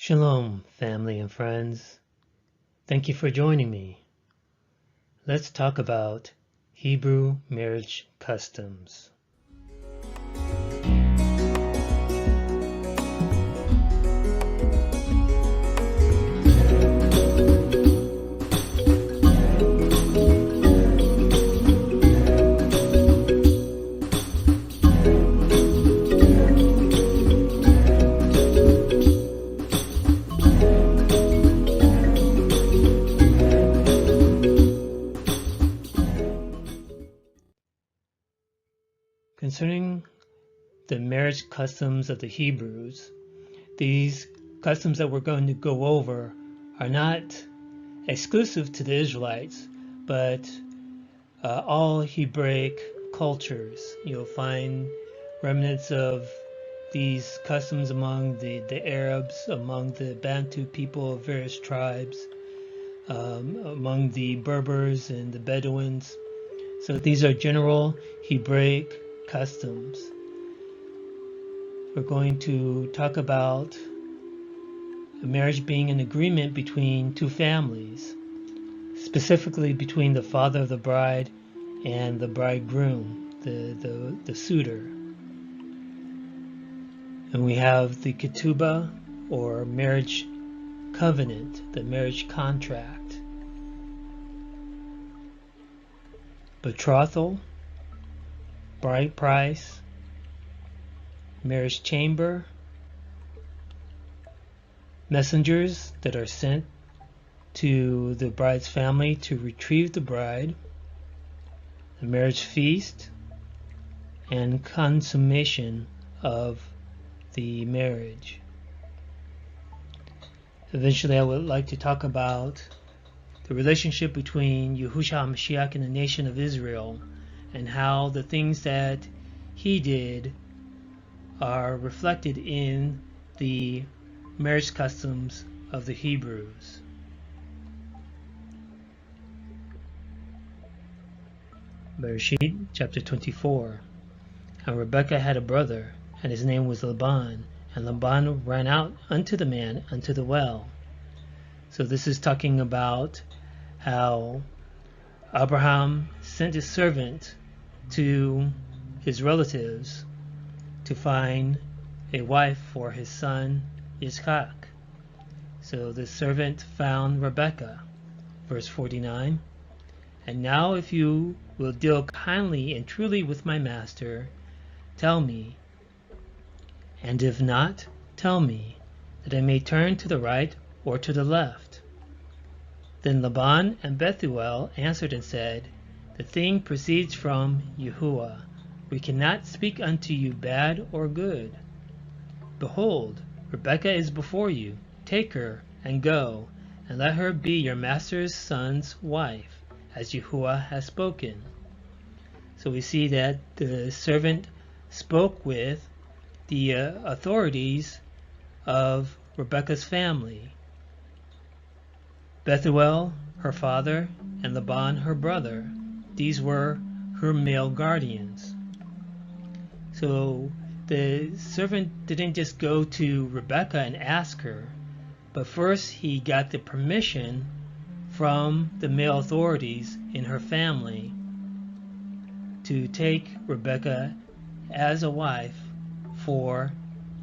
Shalom, family and friends. Thank you for joining me. Let's talk about Hebrew marriage customs. Concerning the marriage customs of the Hebrews, these customs that we're going to go over are not exclusive to the Israelites, but all Hebraic cultures. You'll find remnants of these customs among the Arabs, among the Bantu people of various tribes, among the Berbers and the Bedouins. So these are general Hebraic customs. We're going to talk about a marriage being an agreement between two families, specifically between the father of the bride and the bridegroom, the suitor. And we have the ketubah, or marriage covenant, the marriage contract. Betrothal, bride price, marriage chamber, messengers that are sent to the bride's family to retrieve the bride, the marriage feast, and consummation of the marriage. Eventually, I would like to talk about the relationship between Yahushua HaMashiach and the nation of Israel, and how the things that he did are reflected in the marriage customs of the Hebrews. Bereshit chapter 24. And Rebekah had a brother, and his name was Laban, and Laban ran out unto the man unto the well. So this is talking about how Abraham sent his servant to his relatives to find a wife for his son Yitzchak. So the servant found Rebekah. Verse 49. And now if you will deal kindly and truly with my master, tell me, and if not, tell me, that I may turn to the right or to the left. Then Laban and Bethuel answered and said, The thing proceeds from Yahuwah. We cannot speak unto you bad or good. Behold, Rebekah is before you. Take her and go, and let her be your master's son's wife, as Yahuwah has spoken. So we see that the servant spoke with the authorities of Rebekah's family. Bethuel, her father, and Laban, her brother. These were her male guardians. So the servant didn't just go to Rebekah and ask her, but first he got the permission from the male authorities in her family to take Rebekah as a wife for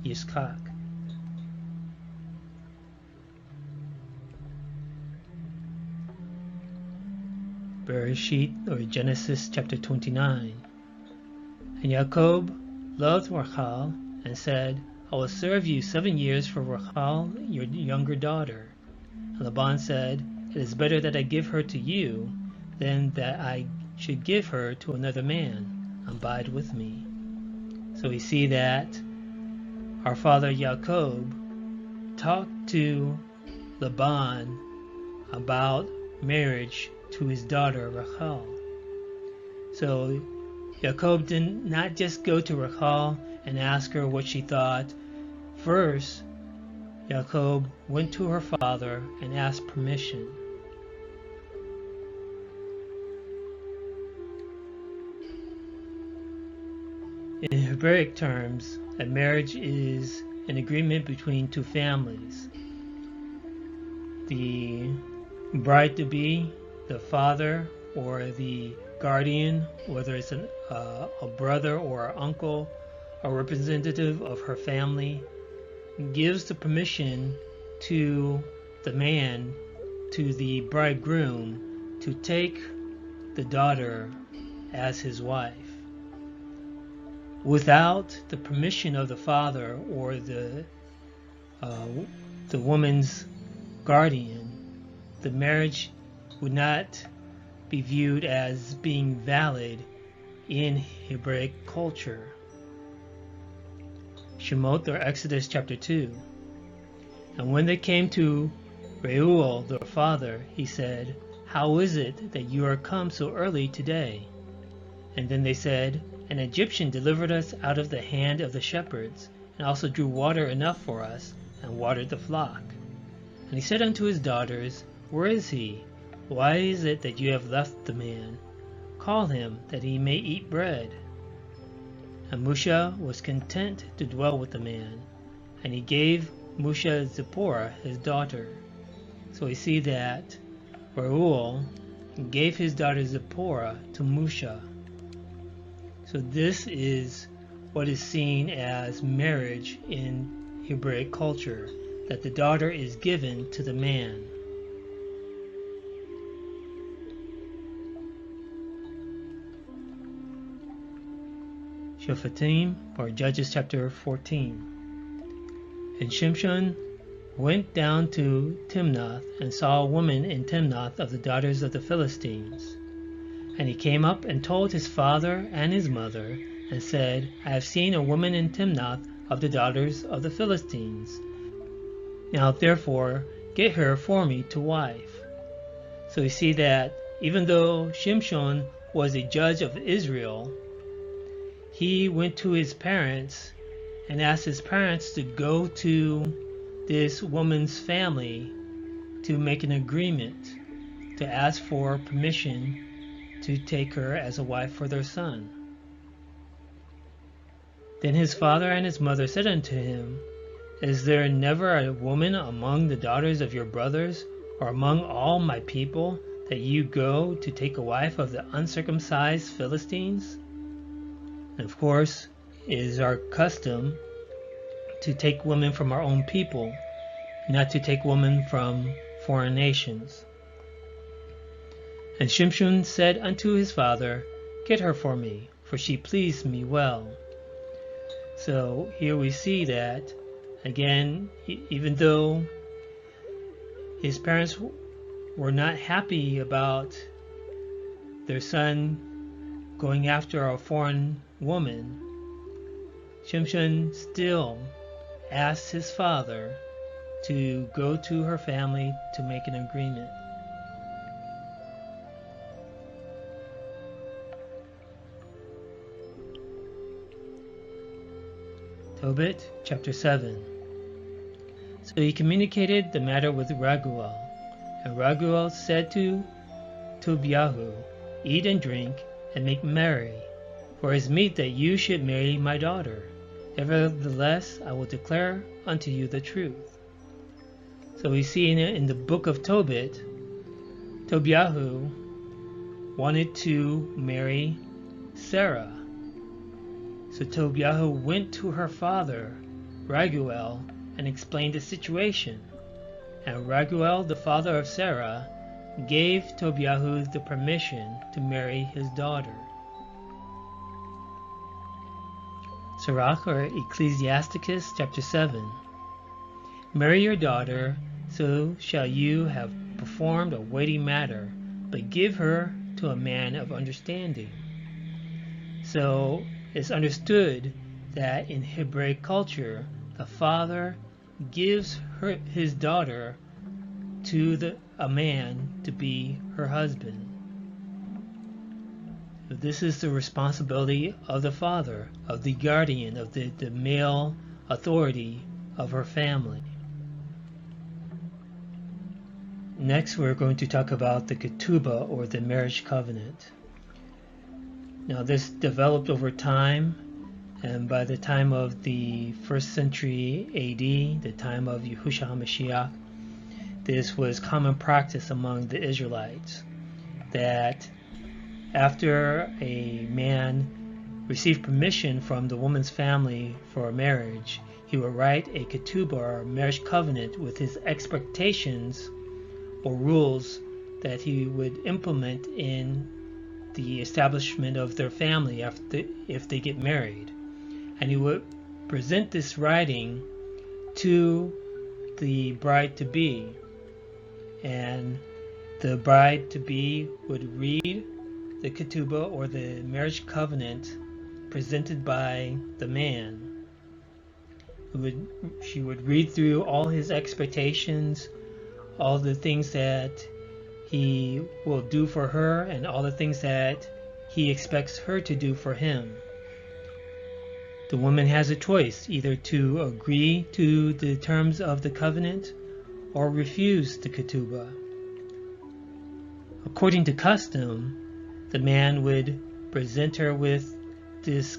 Yitzchak. Bereshit, or Genesis chapter 29. And Jacob loved Rachel and said, I will serve you 7 years for Rachel, your younger daughter. And Laban said, It is better that I give her to you than that I should give her to another man. Abide with me. So we see that our father Jacob talked to Laban about marriage to his daughter Rachel. So Jacob did not just go to Rachel and ask her what she thought. First, Jacob went to her father and asked permission. In Hebraic terms, a marriage is an agreement between two families. the bride-to-be, the father or the guardian, whether it's a brother or an uncle, a representative of her family, gives the permission to the man, to the bridegroom, to take the daughter as his wife. Without the permission of the father or the woman's guardian, the marriage would not be viewed as being valid in Hebraic culture. Shemot, or Exodus chapter 2. And when they came to Reuel, their father, he said, "How is it that you are come so early today?" And then they said, "An Egyptian delivered us out of the hand of the shepherds, and also drew water enough for us, and watered the flock." And he said unto his daughters, "Where is he? Why is it that you have left the man? Call him, that he may eat bread." And Musha was content to dwell with the man, and he gave Musha Zipporah his daughter. So we see that Reuel gave his daughter Zipporah to Musha. So this is what is seen as marriage in Hebraic culture, that the daughter is given to the man. Shoftim, or Judges chapter 14. And Shimshon went down to Timnath, and saw a woman in Timnath of the daughters of the Philistines. And he came up and told his father and his mother, and said, "I have seen a woman in Timnath of the daughters of the Philistines. Now therefore get her for me to wife." So we see that even though Shimshon was a judge of Israel, he went to his parents and asked his parents to go to this woman's family to make an agreement, to ask for permission to take her as a wife for their son. Then his father and his mother said unto him, "Is there never a woman among the daughters of your brothers, or among all my people, that you go to take a wife of the uncircumcised Philistines?" And of course, it is our custom to take women from our own people, not to take women from foreign nations. And Shimshon said unto his father, "Get her for me, for she pleased me well." So here we see that, again, even though his parents were not happy about their son going after a foreign woman, Shimshon still asked his father to go to her family to make an agreement. Tobit chapter 7. So he communicated the matter with Raguel, and Raguel said to Tobiahu, "Eat and drink, and make merry, for it is meet that you should marry my daughter. Nevertheless, I will declare unto you the truth." So we see in the book of Tobit, Tobiahu wanted to marry Sarah. So Tobiahu went to her father, Raguel, and explained the situation. And Raguel, the father of Sarah, gave Tobiahu the permission to marry his daughter. Sirach, or Ecclesiasticus chapter 7. "Marry your daughter, so shall you have performed a weighty matter, but give her to a man of understanding." So it's understood that in Hebraic culture, the father gives his daughter to a man to be her husband. So this is the responsibility of the father, of the guardian, of the male authority of her family. Next, we're going to talk about the ketubah, or the marriage covenant. Now, this developed over time, and by the time of the 1st century AD, the time of Yahushua HaMashiach, this was common practice among the Israelites, that after a man received permission from the woman's family for marriage, he would write a ketubah or marriage covenant with his expectations or rules that he would implement in the establishment of their family if they get married. And he would present this writing to the bride-to-be, and the bride-to-be would read the ketubah or the marriage covenant presented by the man. She would read through all his expectations, all the things that he will do for her, and all the things that he expects her to do for him. The woman has a choice, either to agree to the terms of the covenant or refuse the ketubah. According to custom, the man would present her with this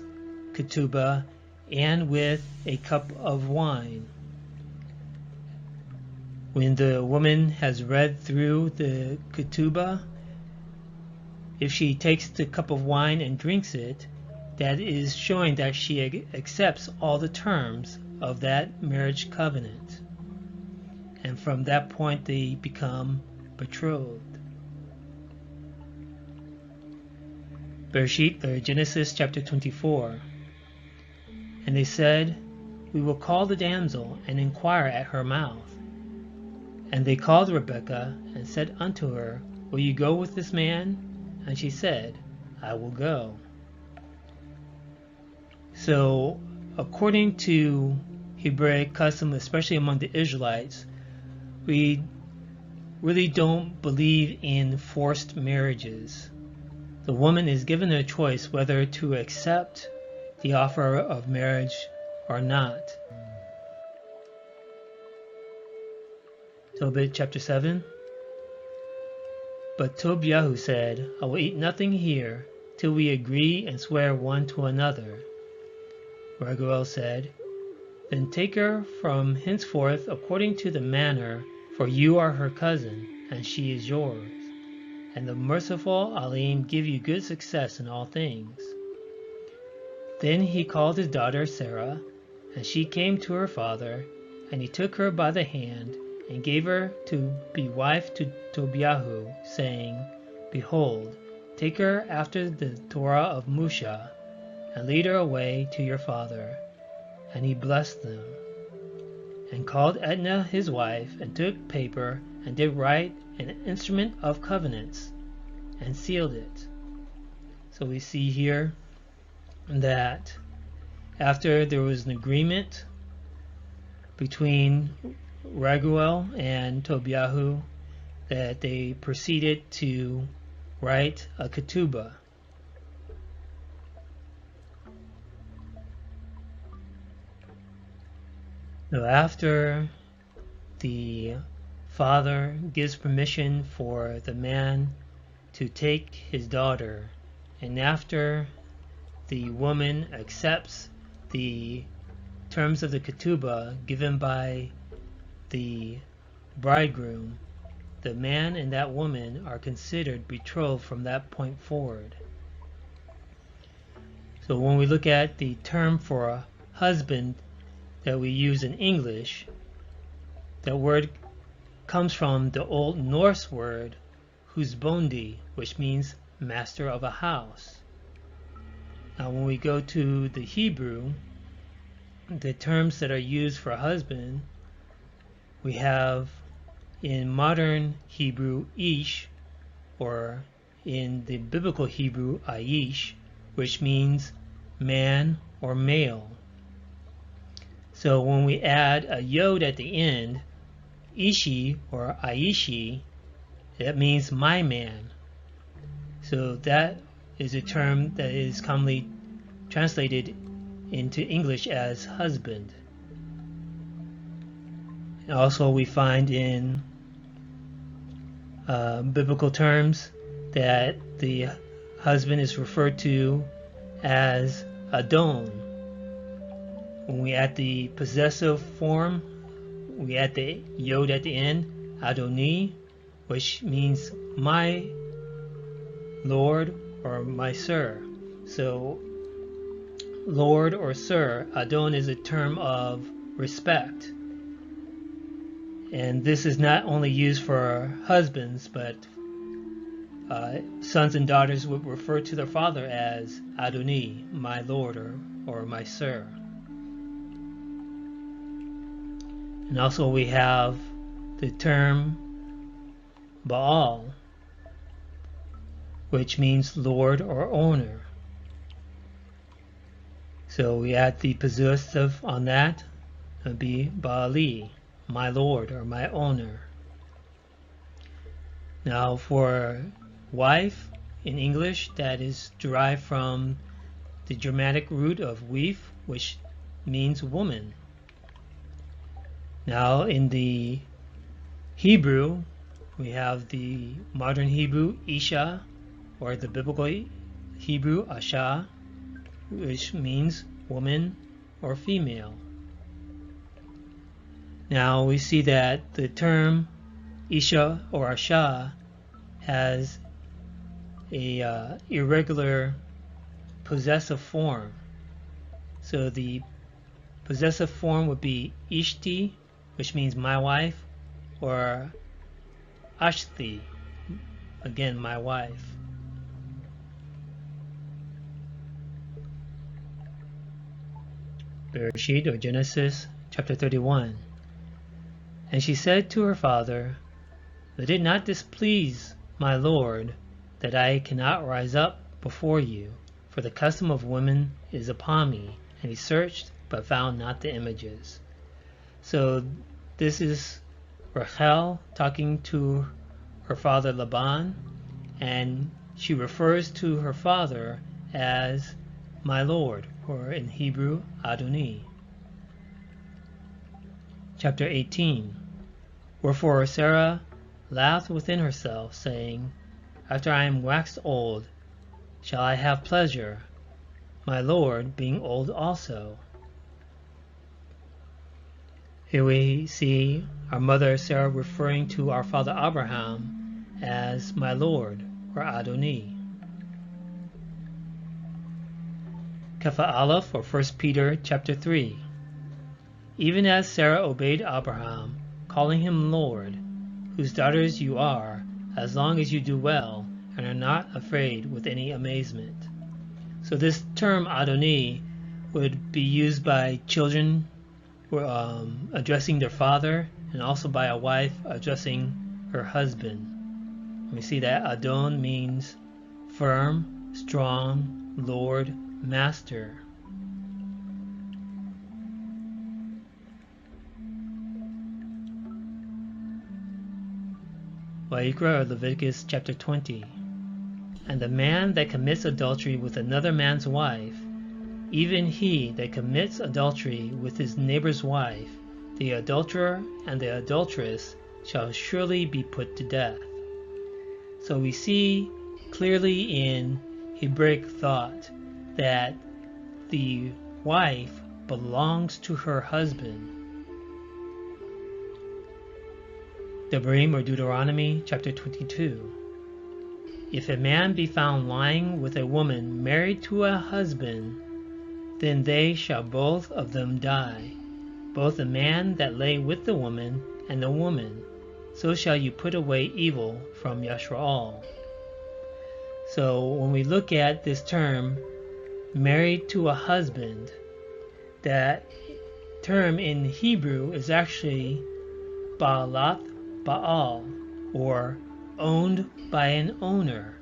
ketubah and with a cup of wine. When the woman has read through the ketubah, if she takes the cup of wine and drinks it, that is showing that she accepts all the terms of that marriage covenant. And from that point they become betrothed. Bereshit, or Genesis chapter 24. And they said, "We will call the damsel and inquire at her mouth." And they called Rebekah and said unto her, "Will you go with this man?" And she said, "I will go." So, according to Hebraic custom, especially among the Israelites, we really don't believe in forced marriages. The woman is given a choice whether to accept the offer of marriage or not. Tobit chapter 7. But Tobiah said, "I will eat nothing here till we agree and swear one to another." Raguel said, "Then take her from henceforth according to the manner, for you are her cousin, and she is yours. And the merciful Elohim give you good success in all things." Then he called his daughter Sarah, and she came to her father, and he took her by the hand, and gave her to be wife to Tobiah, saying, "Behold, take her after the Torah of Musha, and lead her away to your father." And he blessed them, and called Edna his wife, and took paper, and did write an instrument of covenants, and sealed it. So we see here that after there was an agreement between Raguel and Tobiah, that they proceeded to write a ketubah. So after the father gives permission for the man to take his daughter, and after the woman accepts the terms of the ketubah given by the bridegroom, the man and that woman are considered betrothed from that point forward. So when we look at the term for a husband that we use in English, that word comes from the Old Norse word husbondi, which means master of a house. Now when we go to the Hebrew, the terms that are used for husband, we have in modern Hebrew ish, or in the biblical Hebrew aish, which means man or male. So when we add a yod at the end, ishi or aishi, that means my man. So that is a term that is commonly translated into English as husband. And also we find in biblical terms that the husband is referred to as Adon. When we add the possessive form, we add the yod at the end, Adoni, which means my Lord or my Sir. So Lord or Sir, Adon is a term of respect. And this is not only used for husbands, but sons and daughters would refer to their father as Adoni, my Lord or my Sir. And also we have the term Baal, which means Lord or owner. So we add the possessive on that, it would be Baali, my Lord or my owner. Now for wife in English, that is derived from the Germanic root of weif, which means woman. Now in the Hebrew, we have the modern Hebrew Isha, or the biblical Hebrew Asha, which means woman or female. Now we see that the term Isha or Asha has a irregular possessive form. So the possessive form would be Ishti, which means my wife, or Ashti, again my wife. Bereshit or Genesis chapter 31. And she said to her father, Let it not displease my Lord that I cannot rise up before you, for the custom of women is upon me. And he searched, but found not the images. So this is Rachel talking to her father Laban, and she refers to her father as my Lord, or in Hebrew, Adoni. Chapter 18. Wherefore Sarah laughed within herself, saying, After I am waxed old, shall I have pleasure, my Lord being old also? Here we see our mother Sarah referring to our father Abraham as my Lord, or Adoni. Kefa Aleph, or 1 Peter chapter 3. Even as Sarah obeyed Abraham, calling him Lord, whose daughters you are, as long as you do well, and are not afraid with any amazement. So this term Adoni would be used by children addressing their father, and also by a wife addressing her husband. We see that Adon means firm, strong, Lord, master. Vayikra, or Leviticus chapter 20. And the man that commits adultery with another man's wife, even he that commits adultery with his neighbor's wife, the adulterer and the adulteress shall surely be put to death. So we see clearly in Hebraic thought that the wife belongs to her husband. Devarim, or Deuteronomy chapter 22. If a man be found lying with a woman married to a husband, then they shall both of them die, both the man that lay with the woman and the woman. So shall you put away evil from Yashrael. So when we look at this term, married to a husband, that term in Hebrew is actually Baalat Baal, or owned by an owner.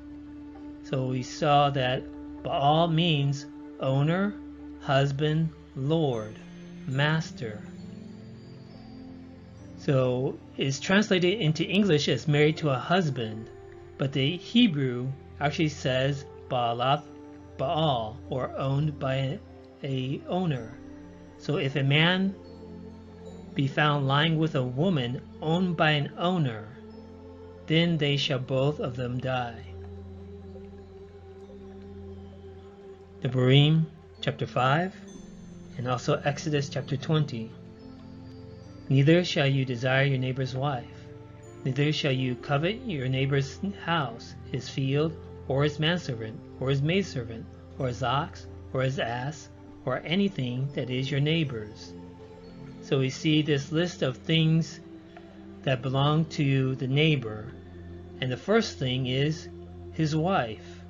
So we saw that Baal means owner, husband, Lord, master. So it's translated into English as married to a husband, but the Hebrew actually says Baalat Baal, or owned by a owner. So if a man be found lying with a woman owned by an owner, then they shall both of them die. Devarim chapter 5, and also Exodus chapter 20. Neither shall you desire your neighbor's wife. Neither shall you covet your neighbor's house, his field, or his manservant, or his maidservant, or his ox, or his ass, or anything that is your neighbor's. So we see this list of things that belong to the neighbor, and the first thing is his wife.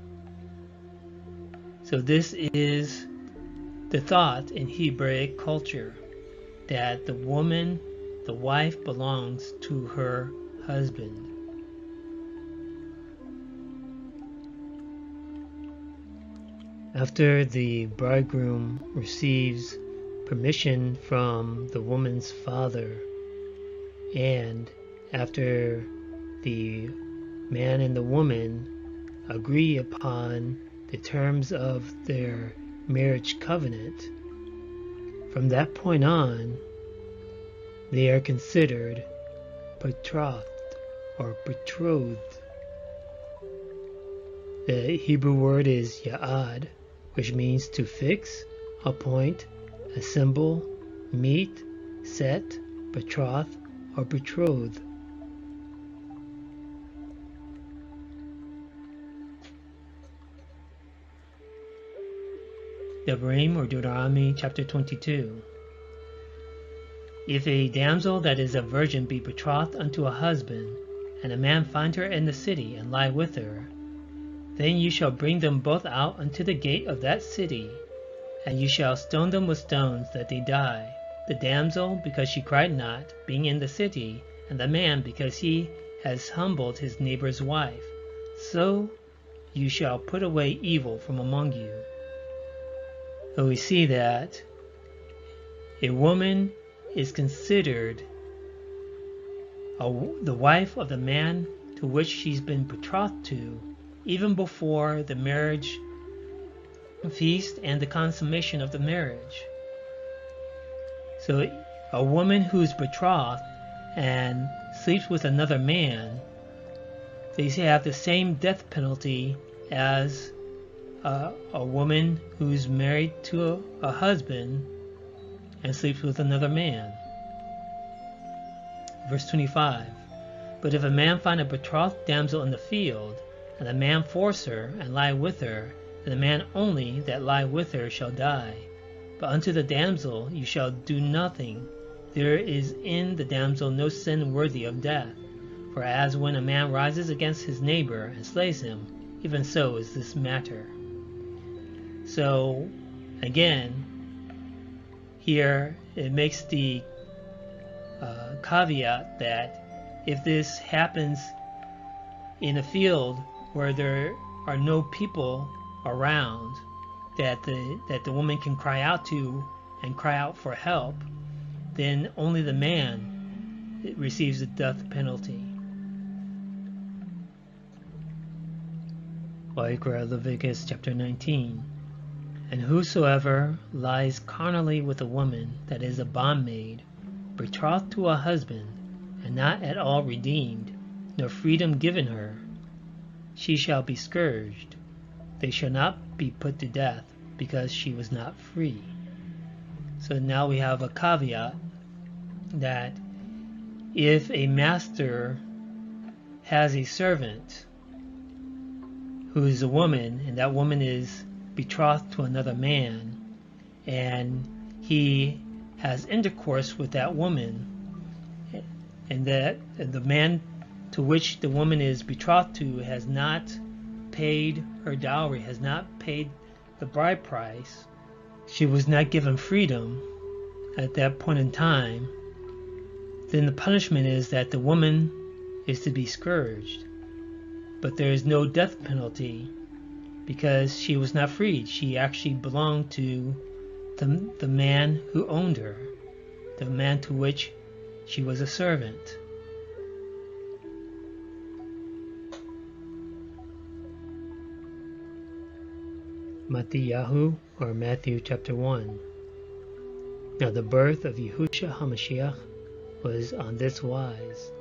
So this is the thought in Hebraic culture, that the woman, the wife, belongs to her husband. After the bridegroom receives permission from the woman's father, and after the man and the woman agree upon the terms of their marriage covenant, from that point on, they are considered betrothed or betrothed. The Hebrew word is ya'ad, which means to fix, appoint, assemble, meet, set, betroth, or betroth. Devarim or Deuteronomy chapter 22. If a damsel that is a virgin be betrothed unto a husband, and a man find her in the city, and lie with her, then you shall bring them both out unto the gate of that city, and you shall stone them with stones that they die, the damsel because she cried not, being in the city, and the man because he has humbled his neighbor's wife. So you shall put away evil from among you. So we see that a woman is considered the wife of the man to which she's been betrothed to, even before the marriage feast and the consummation of the marriage. So a woman who's betrothed and sleeps with another man, they have the same death penalty as a woman who's married to a husband and sleeps with another man. Verse 25. But if a man find a betrothed damsel in the field, and the man force her, and lie with her, then the man only that lie with her shall die. But unto the damsel you shall do nothing. There is in the damsel no sin worthy of death. For as when a man rises against his neighbor and slays him, even so is this matter. So, again, here it makes the caveat that if this happens in a field where there are no people around that the woman can cry out to and cry out for help, then only the man receives the death penalty. Leviticus chapter 19. And whosoever lies carnally with a woman that is a bondmaid, betrothed to a husband, and not at all redeemed, nor freedom given her, she shall be scourged. They shall not be put to death, because she was not free. So now we have a caveat that if a master has a servant who is a woman, and that woman is betrothed to another man, and he has intercourse with that woman, and that the man to which the woman is betrothed to has not paid her dowry, has not paid the bride price, she was not given freedom at that point in time, then the punishment is that the woman is to be scourged. But there is no death penalty because she was not freed. She actually belonged to the man who owned her, the man to which she was a servant. Matthew or Matthew chapter 1. Now the birth of Yahushua HaMashiach was on this wise.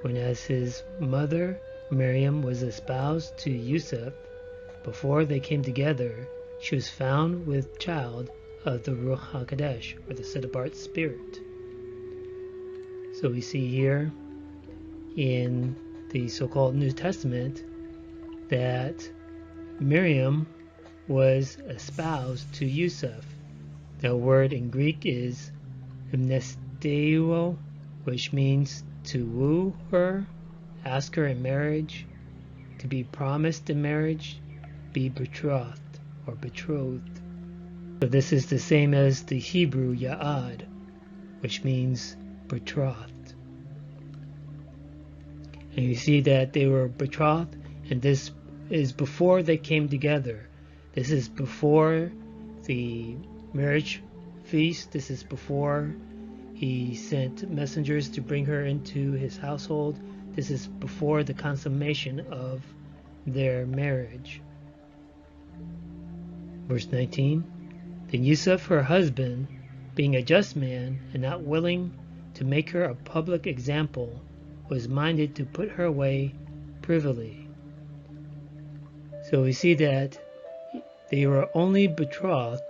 When as his mother Miriam was espoused to Yusuf, before they came together, she was found with child of the Ruach HaKodesh, or the set-apart spirit. So we see here, in the so-called New Testament that Miriam was espoused to Yusuf. The word in Greek is mnesteuo, which means to woo her, ask her in marriage, to be promised in marriage, be betrothed or betrothed. So this is the same as the Hebrew ya'ad, which means betrothed. And you see that they were betrothed, and this is before they came together. This is before the marriage feast. This is before he sent messengers to bring her into his household. This is before the consummation of their marriage. Verse 19, then Yusuf, her husband, being a just man and not willing to make her a public example, was minded to put her away privily. So we see that they were only betrothed,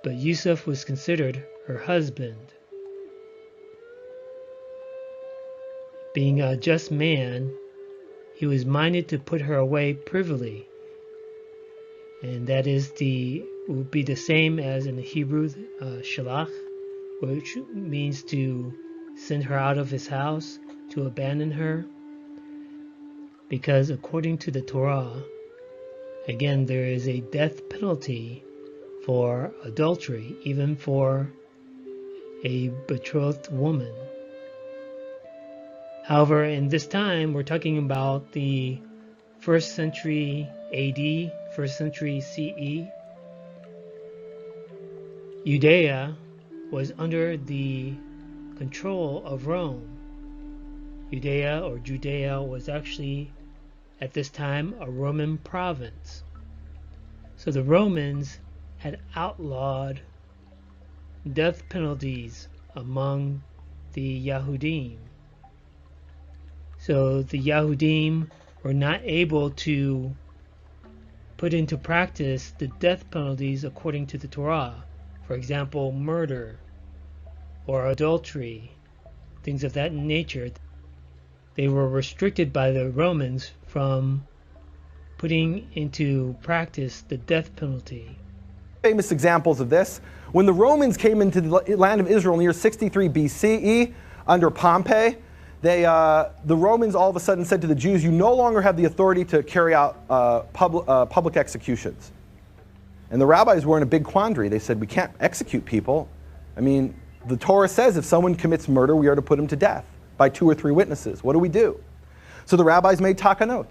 but Yusuf was considered her husband. Being a just man, he was minded to put her away privily. And that is would be the same as in the Hebrew shalach, which means to send her out of his house, to abandon her. Because according to the Torah, again, there is a death penalty for adultery, even for a betrothed woman. However, in this time, we're talking about the 1st century AD, 1st century CE. Judea was under the control of Rome. Judea was actually, at this time, a Roman province. So the Romans had outlawed death penalties among the Yahudim. So the Yahudim were not able to put into practice the death penalties according to the Torah. For example, murder or adultery, things of that nature. They were restricted by the Romans from putting into practice the death penalty. Famous examples of this: when the Romans came into the land of Israel in the year 63 BCE under Pompey, the Romans all of a sudden said to the Jews, you no longer have the authority to carry out public executions. And the rabbis were in a big quandary. They said, we can't execute people. I mean, the Torah says if someone commits murder, we are to put him to death by 2 or 3 witnesses. What do we do? So the rabbis made takanot.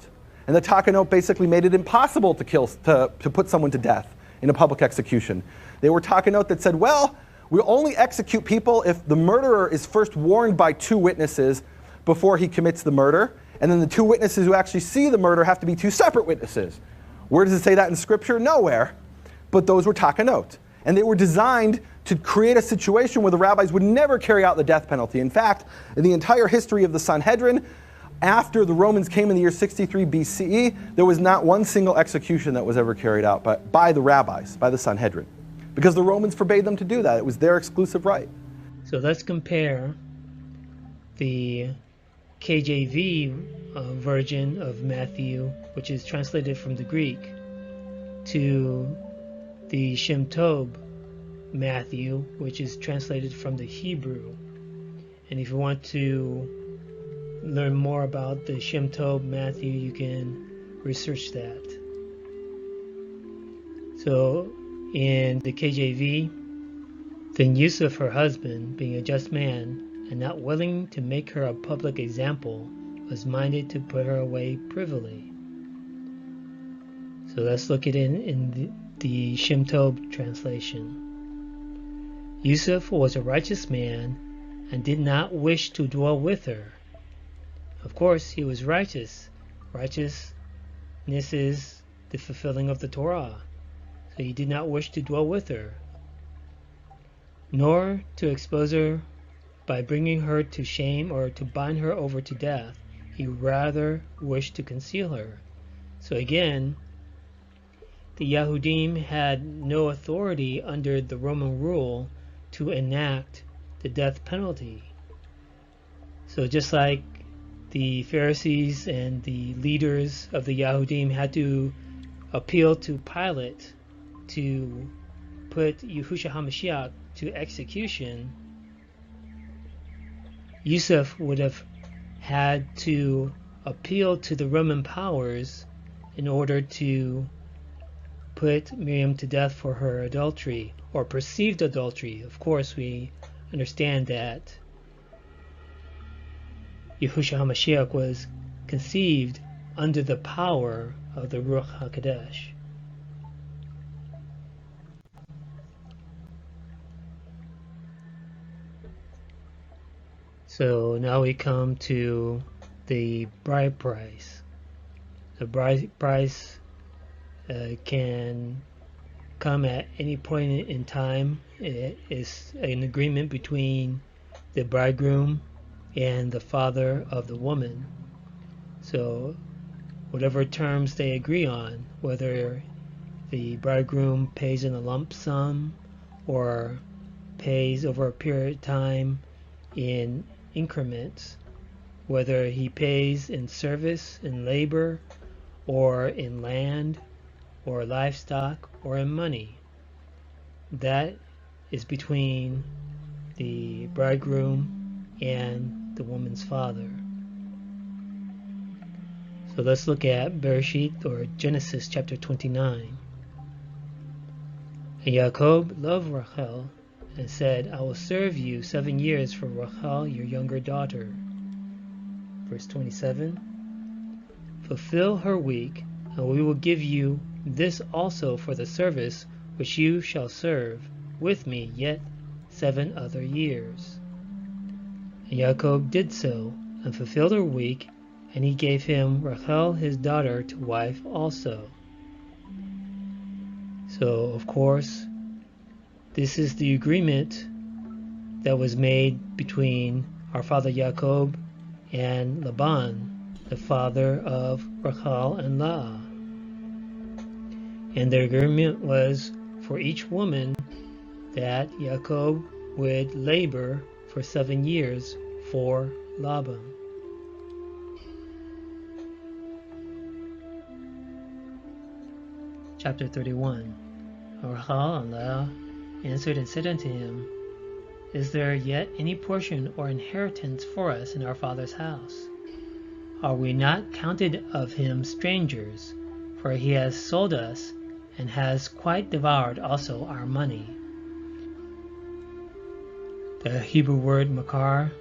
And the takanot basically made it impossible to put someone to death in a public execution. They were takanot that said, well, we'll only execute people if the murderer is first warned by 2 witnesses before he commits the murder. And then the 2 witnesses who actually see the murder have to be 2 separate witnesses. Where does it say that in Scripture? Nowhere. But those were takanot. And they were designed to create a situation where the rabbis would never carry out the death penalty. In fact, in the entire history of the Sanhedrin, after the Romans came in the year 63 BCE, there was not one single execution that was ever carried out by the rabbis, by the Sanhedrin. Because the Romans forbade them to do that. It was their exclusive right. So let's compare the KJV version of Matthew, which is translated from the Greek, to the Shem Tov Matthew, which is translated from the Hebrew. And if you want to learn more about the Shem Tov Matthew, you can research that. So in the KJV, then Yusuf, her husband, being a just man and not willing to make her a public example, was minded to put her away privily. So let's look at it in the Shem Tov translation. Yusuf was a righteous man and did not wish to dwell with her. Of course, he was righteous. Righteousness is the fulfilling of the Torah. So he did not wish to dwell with her, nor to expose her by bringing her to shame or to bind her over to death. He rather wished to conceal her. So again, the Yahudim had no authority under the Roman rule to enact the death penalty. So just like the Pharisees and the leaders of the Yahudim had to appeal to Pilate to put Yahushua HaMashiach to execution, Yusuf would have had to appeal to the Roman powers in order to put Miriam to death for her adultery, or perceived adultery. Of course, we understand that Yahushua HaMashiach was conceived under the power of the Ruach HaKodesh. So now we come to the bride price. The bride price can come at any point in time. It is an agreement between the bridegroom and the father of the woman. So whatever terms they agree on, whether the bridegroom pays in a lump sum or pays over a period of time in increments, whether he pays in service, in labor, or in land, or livestock, or in money, that is between the bridegroom and the woman's father. So let's look at Bereshit, or Genesis chapter 29. And Jacob loved Rachel and said, I will serve you 7 years for Rachel, your younger daughter. Verse 27. Fulfill her week, and we will give you this also for the service which you shall serve with me yet 7 other years. And Jacob did so, and fulfilled her week, and he gave him Rachel his daughter to wife also. So, of course, this is the agreement that was made between our father Jacob and Laban, the father of Rachel and Leah. And the agreement was for each woman that Jacob would labor for 7 years for Laban. Chapter 31. Rachel and Leah answered and said unto him, Is there yet any portion or inheritance for us in our father's house? Are we not counted of him strangers? For he has sold us, and has quite devoured also our money. The Hebrew word makar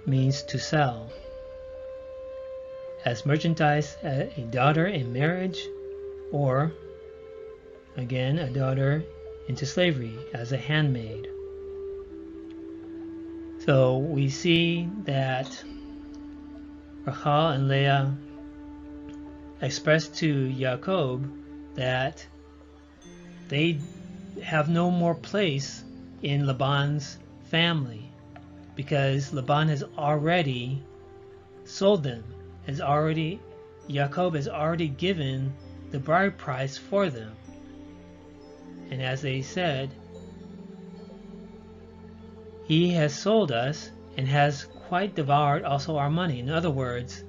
means to sell. As merchandise, a daughter in marriage, or, again, a daughter into slavery as a handmaid. So we see that Rachel and Leah expressed to Jacob that they have no more place in Laban's family, because Laban has already sold them, Jacob has already given the bride price for them. And as they said, he has sold us and has quite devoured also our money. In other words,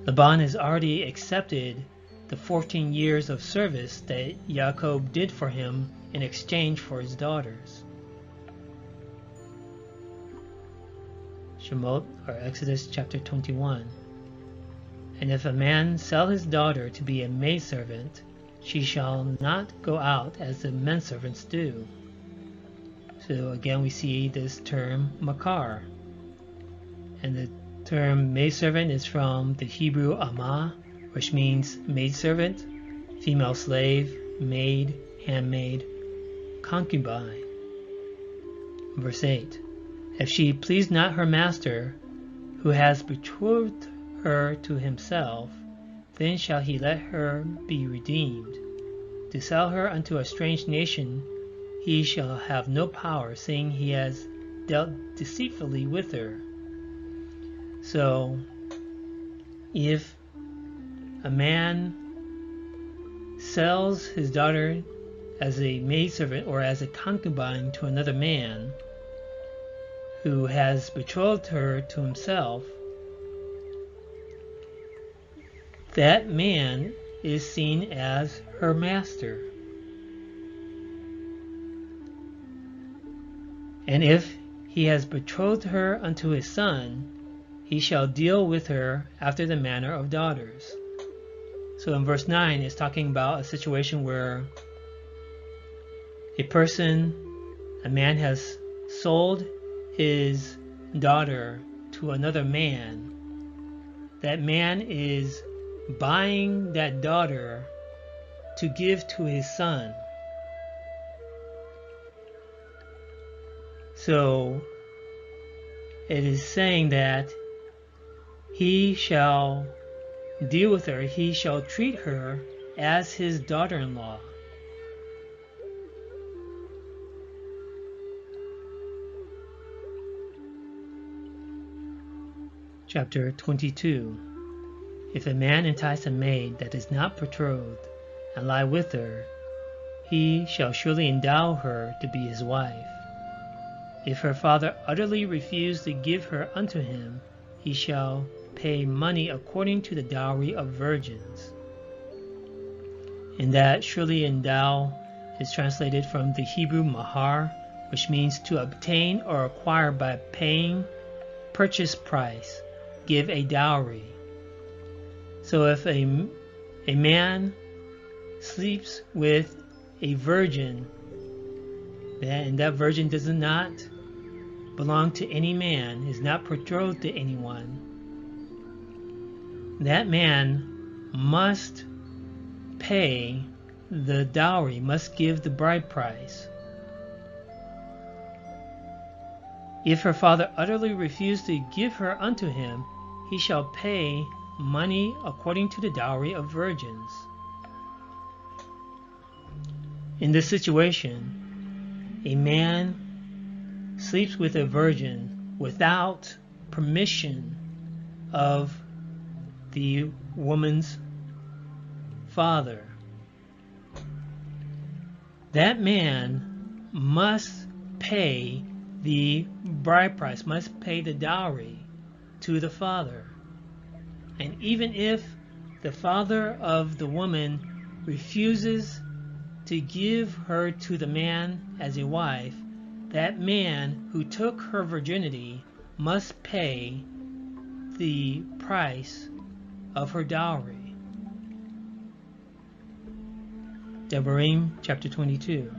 Laban has already accepted the 14 years of service that Jacob did for him in exchange for his daughters. Shemot, or Exodus chapter 21. And if a man sell his daughter to be a maidservant, she shall not go out as the menservants do. So again we see this term makar. And the term maidservant is from the Hebrew amah, which means maidservant, female slave, maid, handmaid, concubine. Verse 8. If she please not her master, who has betrothed her to himself, then shall he let her be redeemed. To sell her unto a strange nation he shall have no power, seeing he has dealt deceitfully with her. So, if a man sells his daughter as a maidservant or as a concubine to another man who has betrothed her to himself, that man is seen as her master. And if he has betrothed her unto his son, he shall deal with her after the manner of daughters. So in verse 9, it's talking about a situation where a man has sold his daughter to another man. That man is buying that daughter to give to his son. So it is saying that he shall deal with her, he shall treat her as his daughter-in-law. Chapter 22. If a man entice a maid that is not betrothed, and lie with her, he shall surely endow her to be his wife. If her father utterly refuse to give her unto him, he shall pay money according to the dowry of virgins. And that surely endow is translated from the Hebrew mahar, which means to obtain or acquire by paying purchase price, give a dowry. So if a man sleeps with a virgin, and that virgin does not belong to any man, is not betrothed to anyone, that man must pay the dowry, must give the bride price. If her father utterly refuse to give her unto him, he shall pay money according to the dowry of virgins. In this situation, a man sleeps with a virgin without permission of the woman's father. That man must pay the bride price, must pay the dowry to the father. And even if the father of the woman refuses to give her to the man as a wife, that man who took her virginity must pay the price of her dowry. Devarim chapter 22.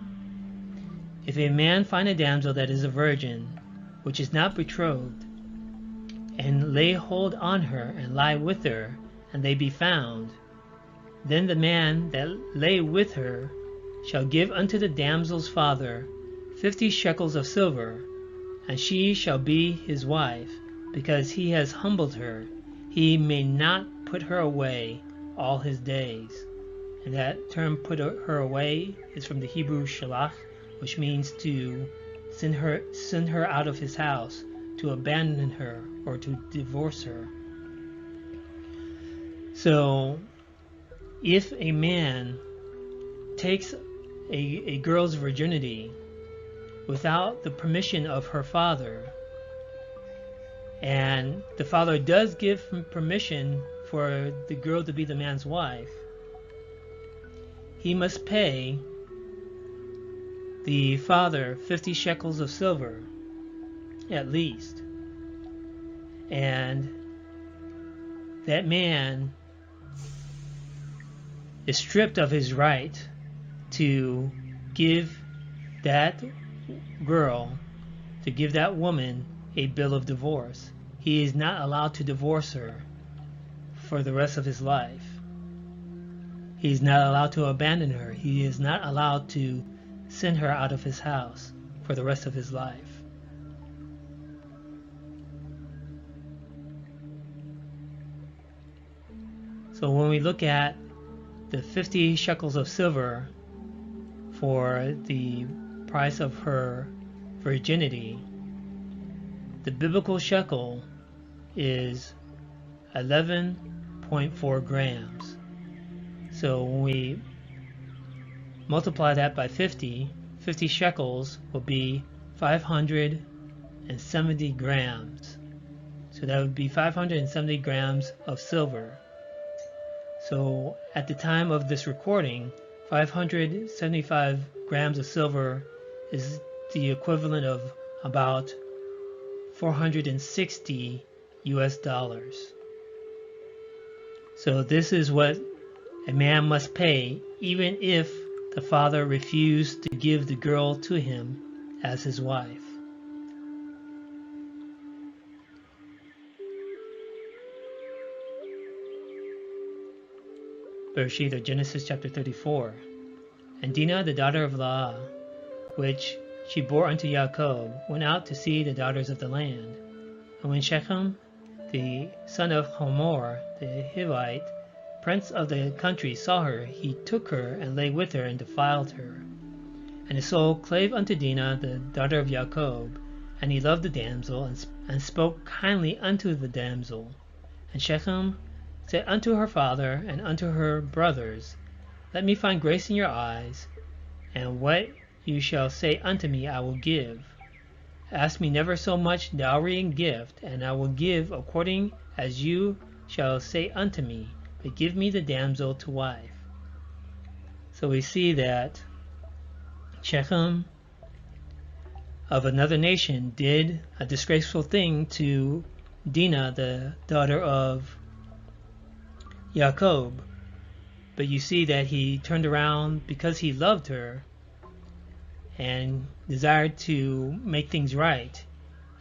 If a man find a damsel that is a virgin, which is not betrothed, and lay hold on her, and lie with her, and they be found, then the man that lay with her shall give unto the damsel's father 50 shekels of silver, and she shall be his wife, because he has humbled her. He may not put her away all his days. And that term, put her away, is from the Hebrew shalach, which means to send her out of his house, to abandon her, or to divorce her. So, if a man takes a girl's virginity without the permission of her father, and the father does give permission for the girl to be the man's wife, he must pay the father 50 shekels of silver at least. And that man is stripped of his right to give that girl, to give that woman a bill of divorce. He is not allowed to divorce her for the rest of his life. He is not allowed to abandon her. He is not allowed to send her out of his house for the rest of his life. So when we look at the 50 shekels of silver for the price of her virginity, the biblical shekel is 11.4 grams. So when we multiply that by 50 shekels will be 500 570 grams. So that would be 570 grams of silver. So at the time of this recording, 575 grams of silver is the equivalent of about 460 US dollars. So this is what a man must pay, even if the father refused to give the girl to him as his wife. Bereshit, or Genesis chapter 34. And Dinah, the daughter of Leah, which she bore unto Yaakov, went out to see the daughters of the land. And when Shechem, the son of Hamor, the Hivite, prince of the country, saw her, he took her and lay with her and defiled her. And his soul clave unto Dinah, the daughter of Yaakov, and he loved the damsel, and spoke kindly unto the damsel. And Shechem said unto her father and unto her brothers, Let me find grace in your eyes, and what you shall say unto me I will give. Ask me never so much dowry and gift, and I will give according as you shall say unto me, but give me the damsel to wife. So we see that Shechem of another nation did a disgraceful thing to Dinah, the daughter of Yaakov, but you see that he turned around because he loved her and desired to make things right.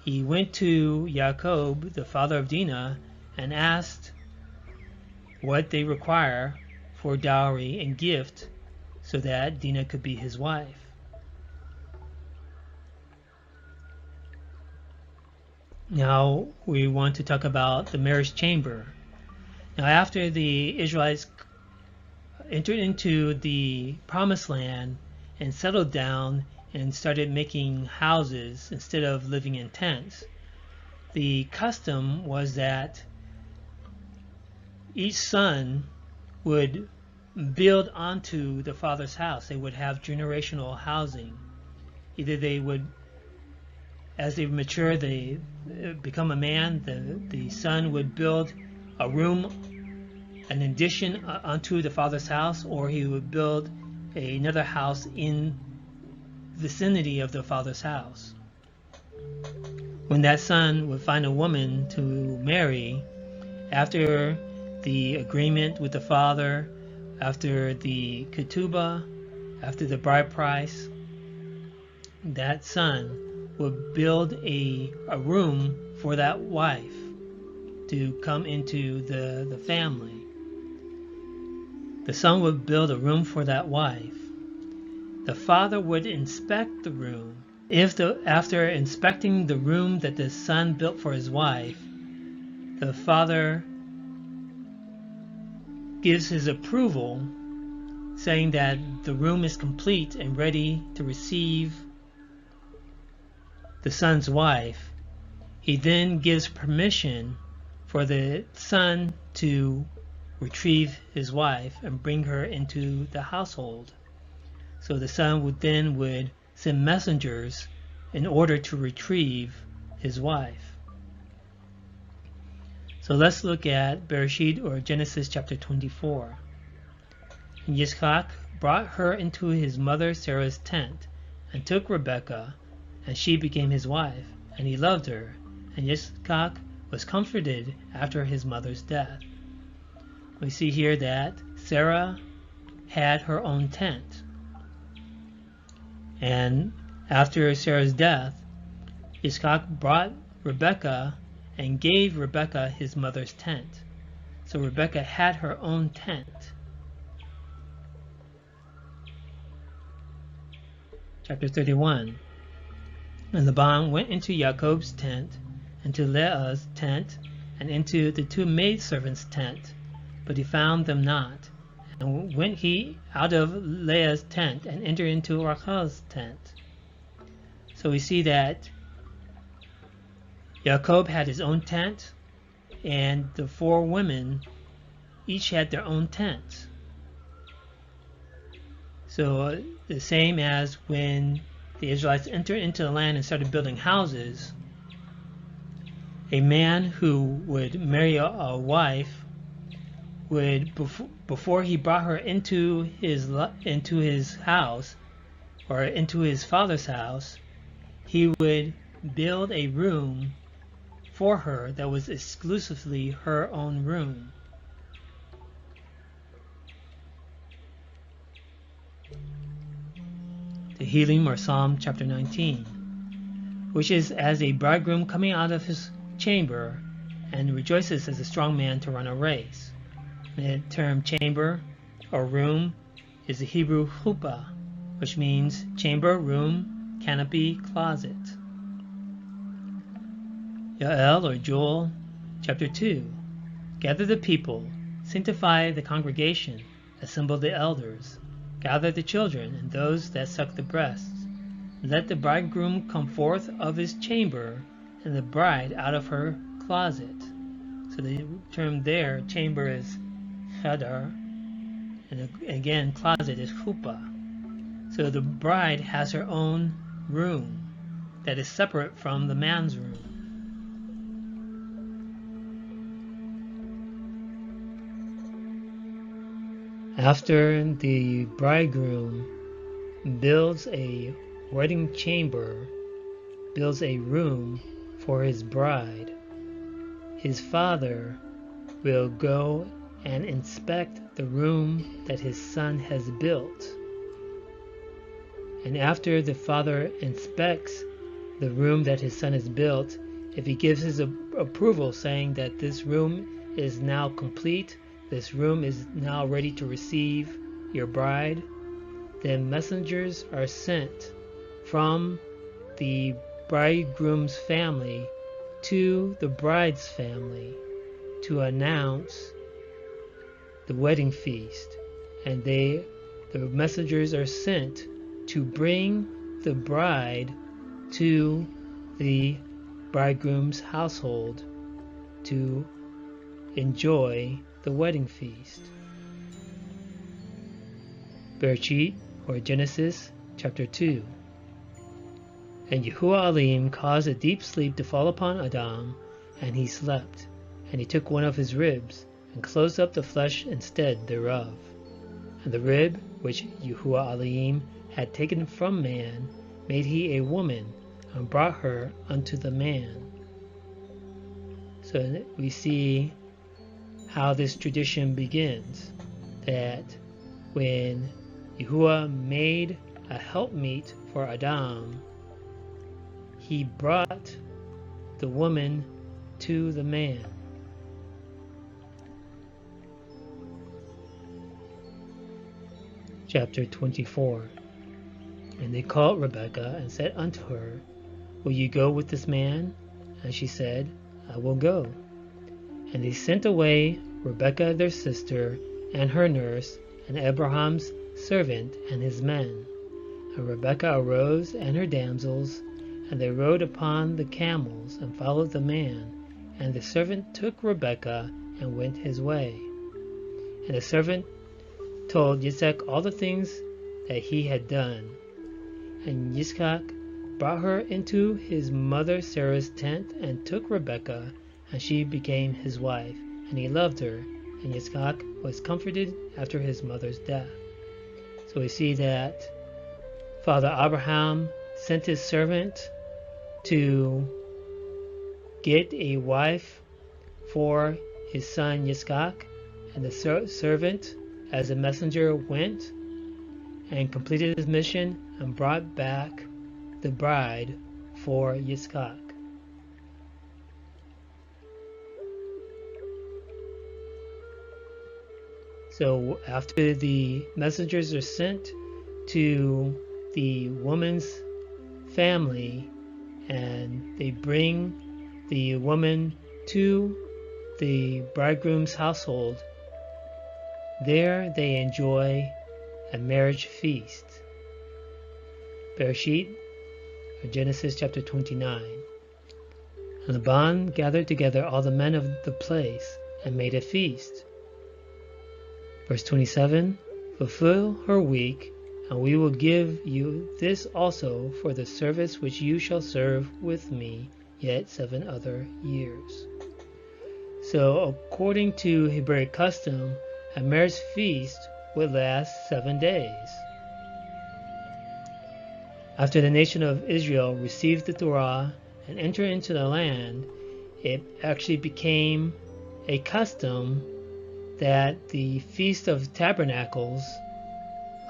He went to Yaakov, the father of Dinah, and asked what they require for dowry and gift so that Dinah could be his wife. Now we want to talk about the marriage chamber. Now after the Israelites entered into the promised land and settled down and started making houses instead of living in tents, the custom was that each son would build onto the father's house. They would have generational housing. Either they would, as they mature, they become a man, the son would build a room, an addition onto the father's house, or he would build another house in vicinity of the father's house. When that son would find a woman to marry, after the agreement with the father, after the ketubah, after the bride price, that son would build a room for that wife to come into the family. The son would build a room for that wife. The father would inspect the room. After inspecting the room that the son built for his wife, the father gives his approval, saying that the room is complete and ready to receive the son's wife. He then gives permission for the son to retrieve his wife and bring her into the household. So the son would send messengers in order to retrieve his wife. So let's look at Bereshit, or Genesis chapter 24. And Yitzchak brought her into his mother Sarah's tent, and took Rebekah, and she became his wife, and he loved her. And Yitzchak was comforted after his mother's death. We see here that Sarah had her own tent. And after Sarah's death, Yitzchak brought Rebekah and gave Rebekah his mother's tent. So Rebekah had her own tent. Chapter 31. And Laban went into Jacob's tent, and to Leah's tent, and into the two maidservants' tent, but he found them not. And went he out of Leah's tent, and entered into Rachel's tent. So we see that Jacob had his own tent, and the four women each had their own tent. So the same as when the Israelites entered into the land and started building houses, A man who would marry a wife would, before he brought her into his house or into his father's house, he would build a room for her that was exclusively her own room. The Tehillim, or Psalm chapter 19, which is as a bridegroom coming out of his chamber and rejoices as a strong man to run a race. The term chamber or room is the Hebrew chuppah, which means chamber, room, canopy, closet. Yael, or Joel chapter 2, gather the people, sanctify the congregation, assemble the elders, gather the children and those that suck the breasts. Let the bridegroom come forth of his chamber, and the bride out of her closet. So the term there, chamber, is chadar, and again, closet is chuppah. So the bride has her own room that is separate from the man's room. After the bridegroom builds a wedding chamber, builds a room for his bride, his father will go and inspect the room that his son has built. And after the father inspects the room that his son has built, if he gives his approval saying that this room is now complete, this room is now ready to receive your bride, then messengers are sent from the bridegroom's family to the bride's family to announce the wedding feast. And the messengers are sent to bring the bride to the bridegroom's household to enjoy the wedding feast. Bereshit, or Genesis, chapter 2. And Yahuwah Elohim caused a deep sleep to fall upon Adam, and he slept. And he took one of his ribs, and closed up the flesh instead thereof. And the rib which Yahuwah Elohim had taken from man made he a woman, and brought her unto the man. So we see how this tradition begins, that when Yahuwah made a helpmeet for Adam, he brought the woman to the man. Chapter 24. And they called Rebekah and said unto her, Will you go with this man? And she said, I will go. And they sent away Rebekah their sister, and her nurse, and Abraham's servant, and his men. And Rebekah arose, and her damsels, and they rode upon the camels, and followed the man. And the servant took Rebekah, and went his way. And the servant told Yitzchak all the things that he had done. And Yitzchak brought her into his mother Sarah's tent, and took Rebekah, and she became his wife, and he loved her, and Yitzchak was comforted after his mother's death. So we see that Father Abraham sent his servant to get a wife for his son Yitzchak, and the servant, as a messenger, went and completed his mission and brought back the bride for Yitzchak. So after the messengers are sent to the woman's family, and they bring the woman to the bridegroom's household, there they enjoy a marriage feast. Bereshit, or Genesis chapter 29. And Laban gathered together all the men of the place, and made a feast. Verse 27, Fulfill her week, and we will give you this also for the service which you shall serve with me yet 7 other years. So according to Hebraic custom, a marriage feast would last 7 days. After the nation of Israel received the Torah and entered into the land, it actually became a custom that the Feast of Tabernacles,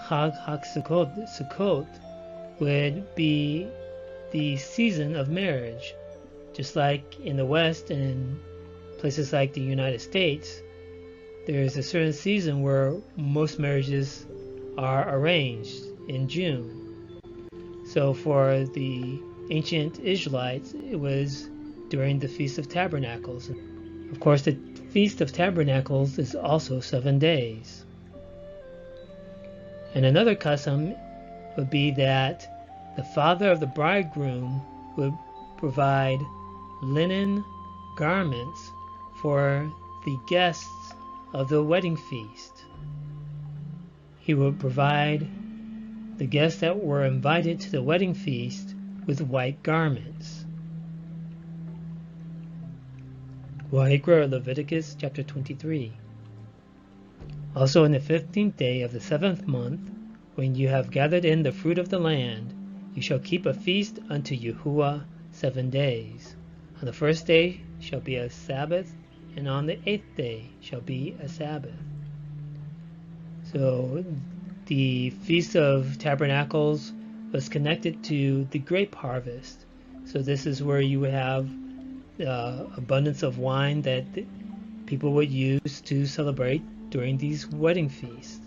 Chag Sukkot, would be the season of marriage. Just like in the West and in places like the United States, there's a certain season where most marriages are arranged in June. So for the ancient Israelites, it was during the Feast of Tabernacles. Of course, the Feast of Tabernacles is also 7 days. And another custom would be that the father of the bridegroom would provide linen garments for the guests of the wedding feast. He would provide the guests that were invited to the wedding feast with white garments. Vayikra, Leviticus chapter 23. Also in the 15th day of the 7th month, when you have gathered in the fruit of the land, you shall keep a feast unto Yahuwah 7 days. On the first day shall be a Sabbath, and on the 8th day shall be a Sabbath. So the Feast of Tabernacles was connected to the grape harvest. So this is where you would have abundance of wine that people would use to celebrate during these wedding feasts.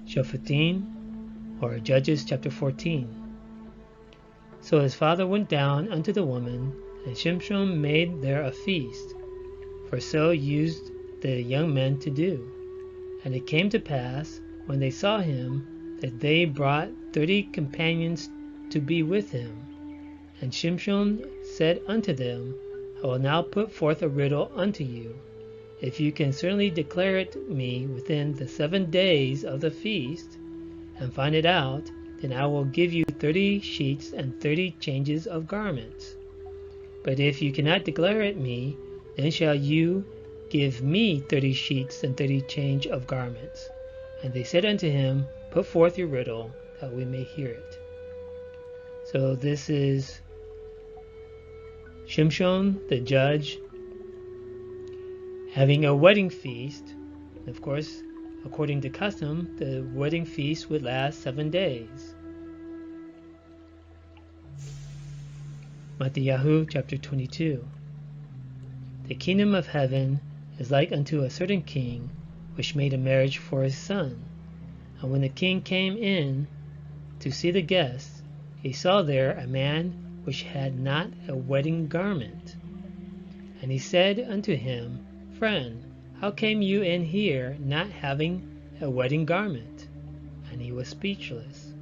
Shoftim, or Judges chapter 14. So his father went down unto the woman, and Shimshon made there a feast, for so used the young men to do. And it came to pass, when they saw him, that they brought 30 companions to be with him. And Shimshon said unto them, I will now put forth a riddle unto you. If you can certainly declare it me within the 7 days of the feast, and find it out, then I will give you 30 sheets and 30 changes of garments. But if you cannot declare it me, then shall you give me 30 sheets and 30 change of garments. And they said unto him, Put forth your riddle, that we may hear it. So this is Shimshon, the judge, having a wedding feast. Of course, according to custom, the wedding feast would last 7 days. Matthew chapter 22. The kingdom of heaven is like unto a certain king, which made a marriage for his son. And when the king came in to see the guests, he saw there a man which had not a wedding garment. And he said unto him, Friend, how came you in here not having a wedding garment? And he was speechless.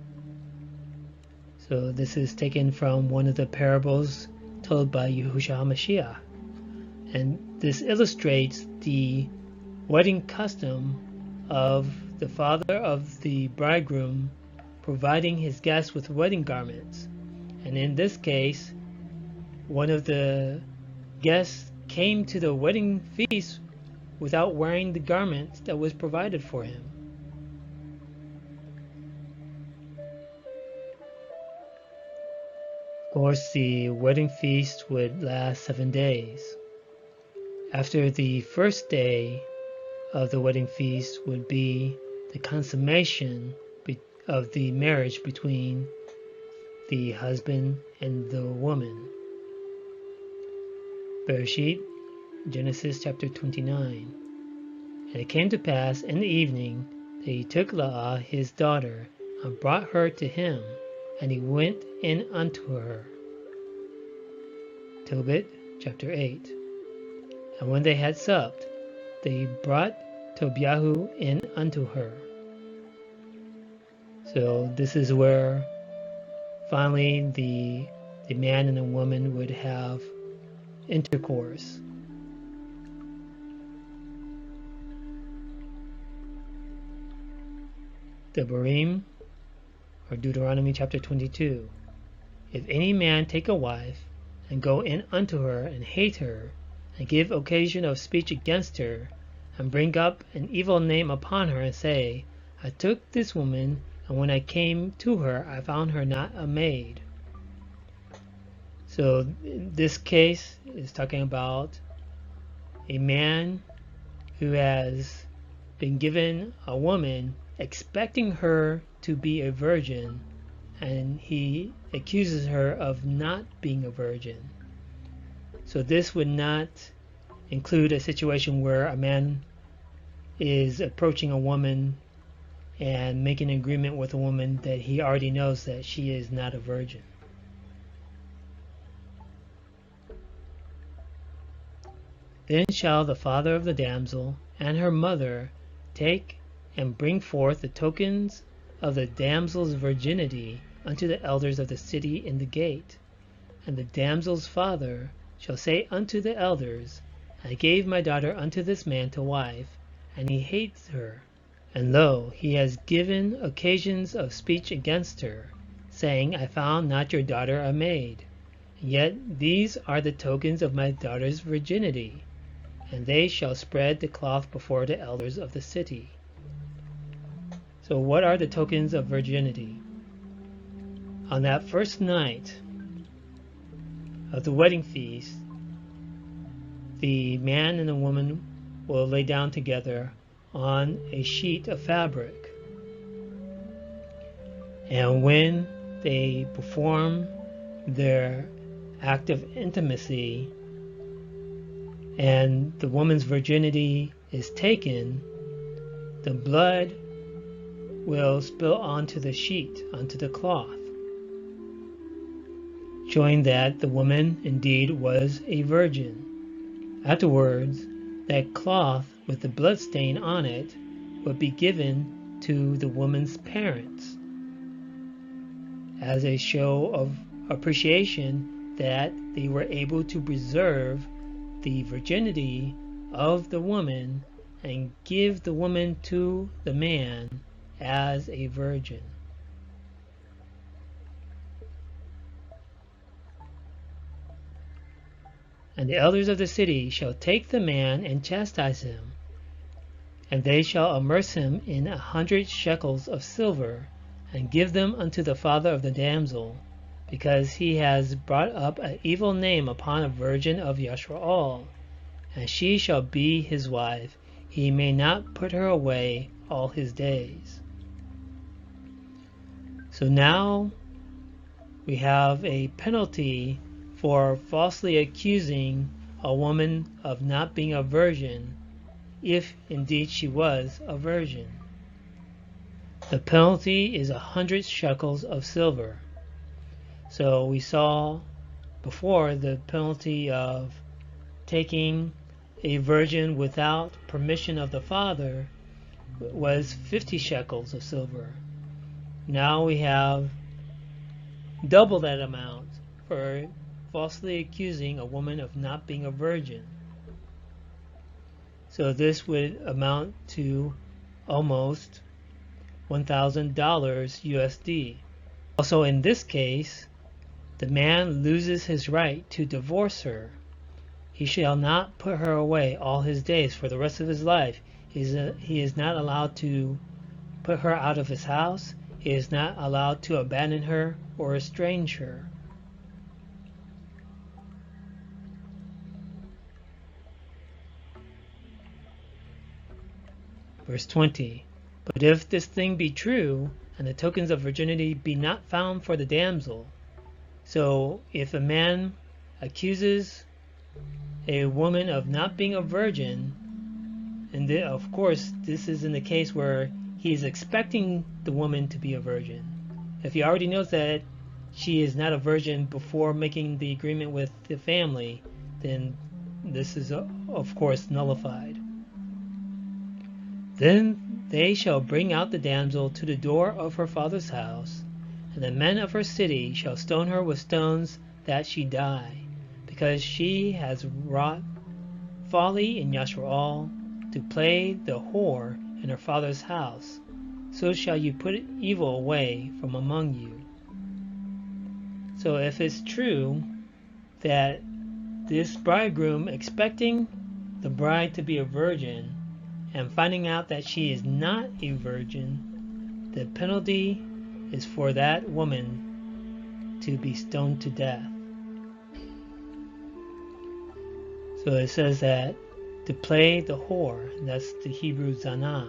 So this is taken from one of the parables told by Yahushua HaMashiach. And this illustrates the wedding custom of the father of the bridegroom providing his guests with wedding garments. And in this case, one of the guests came to the wedding feast without wearing the garment that was provided for him. Of course, the wedding feast would last 7 days. After the first day of the wedding feast would be the consummation of the marriage between the husband and the woman. Bereshit, Genesis chapter 29. And it came to pass in the evening that he took Leah his daughter, and brought her to him, and he went in unto her. Tobit chapter 8. And when they had supped, they brought Tobiahu in unto her. So this is where finally the man and the woman would have intercourse. Devarim or Deuteronomy chapter 22. If any man take a wife, and go in unto her, and hate her, and give occasion of speech against her, and bring up an evil name upon her, and say, I took this woman, and when I came to her, I found her not a maid. So this case is talking about a man who has been given a woman, expecting her to be a virgin, and he accuses her of not being a virgin. So this would not include a situation where a man is approaching a woman and making an agreement with a woman that he already knows that she is not a virgin. Then shall the father of the damsel and her mother take and bring forth the tokens of the damsel's virginity unto the elders of the city in the gate. And the damsel's father shall say unto the elders, I gave my daughter unto this man to wife, and he hates her. And lo, he has given occasions of speech against her, saying, I found not your daughter a maid. And yet these are the tokens of my daughter's virginity. And they shall spread the cloth before the elders of the city. So what are the tokens of virginity? On that first night of the wedding feast, the man and the woman will lay down together on a sheet of fabric. And when they perform their act of intimacy and the woman's virginity is taken, the blood will spill onto the sheet, onto the cloth, showing that the woman indeed was a virgin. Afterwards, that cloth with the blood stain on it would be given to the woman's parents as a show of appreciation that they were able to preserve the virginity of the woman and give the woman to the man as a virgin. And the elders of the city shall take the man and chastise him, and they shall immerse him in 100 shekels of silver, and give them unto the father of the damsel, because he has brought up an evil name upon a virgin of Yashrael, and she shall be his wife. He may not put her away all his days. So now we have a penalty for falsely accusing a woman of not being a virgin, if indeed she was a virgin. The penalty is 100 shekels of silver. So we saw before the penalty of taking a virgin without permission of the father was 50 shekels of silver. Now we have double that amount for falsely accusing a woman of not being a virgin. So this would amount to almost $1,000 USD. Also in this case, the man loses his right to divorce her. He shall not put her away all his days. For the rest of his life, he is not allowed to put her out of his house. He is not allowed to abandon her or estrange her. Verse 20. But if this thing be true, and the tokens of virginity be not found for the damsel, so if a man accuses a woman of not being a virgin, and of course this is in the case where he is expecting the woman to be a virgin. If he already knows that she is not a virgin before making the agreement with the family, then this is of course nullified. Then they shall bring out the damsel to the door of her father's house, and the men of her city shall stone her with stones that she die, because she has wrought folly in Yashrael, to play the whore in her father's house. so shall you put evil away from among you. So if it's true that this bridegroom expecting the bride to be a virgin and finding out that she is not a virgin, the penalty is for that woman to be stoned to death. So it says that to play the whore, that's the Hebrew zanah.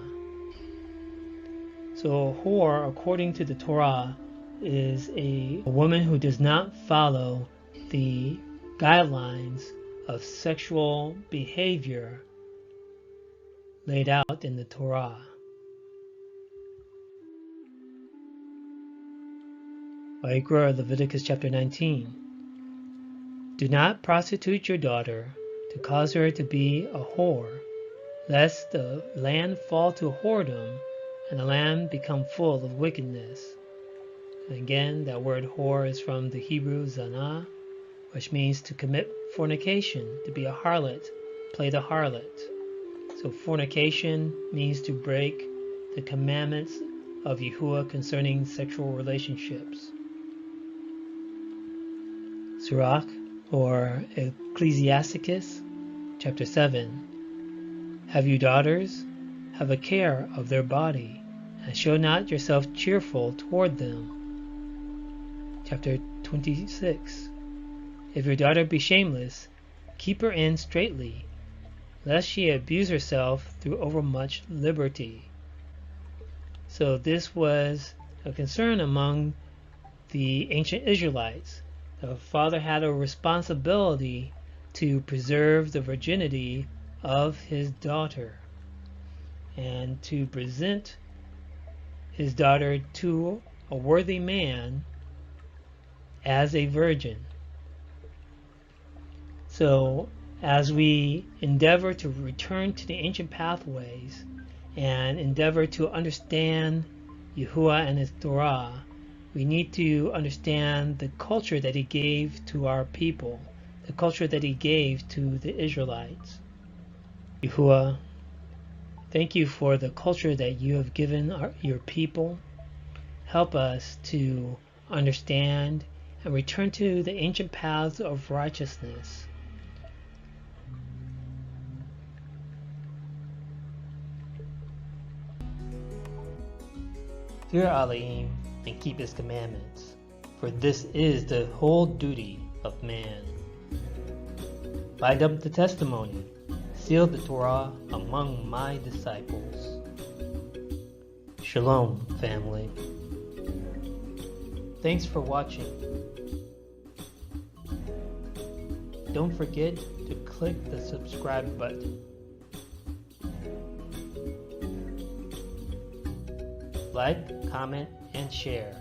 So a whore, according to the Torah, is a woman who does not follow the guidelines of sexual behavior laid out in the Torah. Vayikra, Leviticus chapter 19. Do not prostitute your daughter to cause her to be a whore, lest the land fall to whoredom and the land become full of wickedness. And again, that word whore is from the Hebrew zanah, which means to commit fornication, to be a harlot, play the harlot. So fornication means to break the commandments of Yahuwah concerning sexual relationships. Sirach, or Ecclesiasticus, chapter 7. Have you daughters? Have a care of their body, and show not yourself cheerful toward them. Chapter 26. If your daughter be shameless, keep her in straitly, lest she abuse herself through overmuch liberty. So this was a concern among the ancient Israelites. The father had a responsibility to preserve the virginity of his daughter and to present his daughter to a worthy man as a virgin. So as we endeavor to return to the ancient pathways and endeavor to understand Yahuwah and his Torah, we need to understand the culture that he gave to our people, the culture that he gave to the Israelites. Yahuwah, thank you for the culture that you have given your people. Help us to understand and return to the ancient paths of righteousness. Fear Elohim and keep his commandments, for this is the whole duty of man. Bind up the testimony, seal the Torah among my disciples. Shalom, family. Thanks for watching. Don't forget to click the subscribe button. Like, comment, and share.